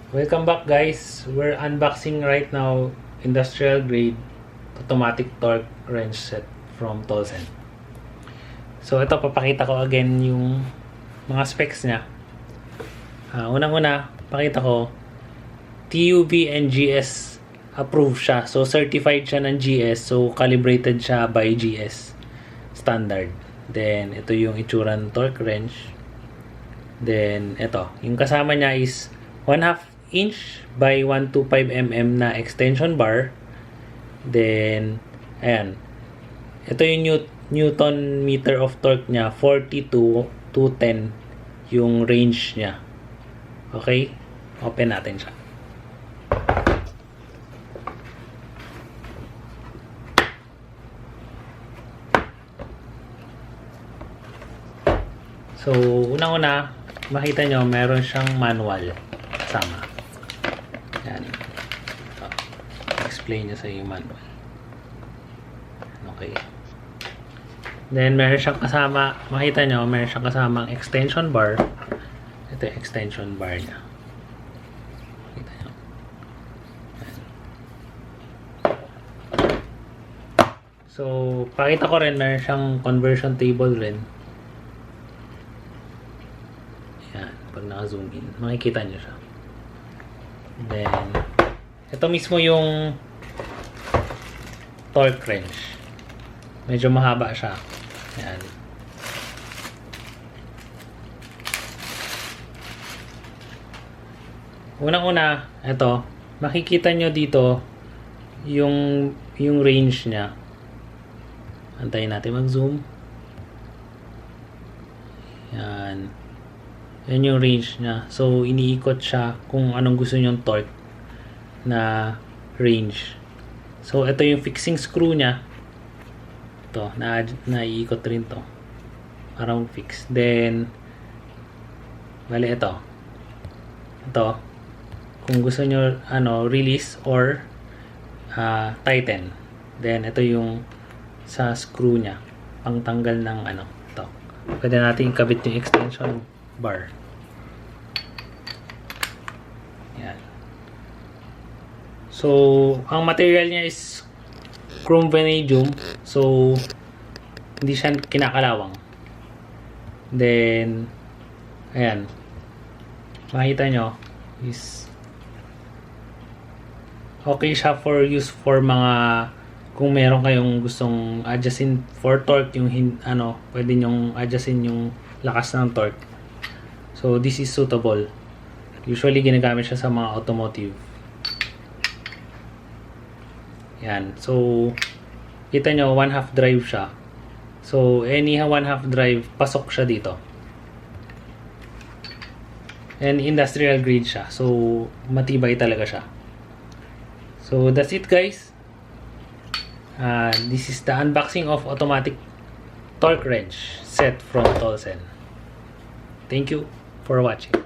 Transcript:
Welcome back, guys. We're unboxing right now industrial grade automatic torque wrench set from Tolsen. So ito, papakita ko again yung mga specs niya. Unang-una, pakita ko TUV and GS approved siya. So certified siya ng GS. So calibrated siya by GS standard. Then ito yung itsura ng torque wrench. Then ito, yung kasama niya is 1/2 inch by 125 mm na extension bar. Then ayan, ito yung Newton meter of torque niya, 40 to 210 yung range niya. Okay, open natin siya. So unang-una, makita nyo meron siyang manual kasama. Yan. So, explain niya sa yung manual. Okay. Then meron siyang kasama, makita nyo meron siyang kasamang extension bar. Ito yung extension bar niya. Makita nyo. Yan. So pakita ko rin, meron siyang conversion table rin. Yan, pag naka-zoom in, makikita nyo siya. Then, ito mismo yung torque wrench. Medyo mahaba siya. Yan. Unang-una, ito, makikita nyo dito yung range niya. Antayin natin mag-zoom. Yan. Yan yung range niya. So, iniikot siya kung anong gusto nyong torque na range. So, ito yung fixing screw niya. Ito, naiikot rin to. Parang fix. Then, bali ito. Ito. Kung gusto nyo, release or tighten. Then, ito yung sa screw niya. Pangtanggal ng ito. Pwede natin ikabit yung extension bar. Yan. So, ang material niya is chrome vanadium. So, hindi siya kinakalawang. Then, ayan. Makita nyo is okay siya for use for mga kung meron kayong gustong adjustin for torque, yung pwede nyong adjustin yung lakas ng torque. So, this is suitable. Usually, ginagamit siya sa mga automotive. Yan. So, kita nyo, 1/2 drive siya. So, any 1/2 drive, pasok siya dito. And industrial grade siya. So, matibay talaga siya. So, that's it, guys. This is the unboxing of automatic torque wrench set from Tolsen. Thank you for watching.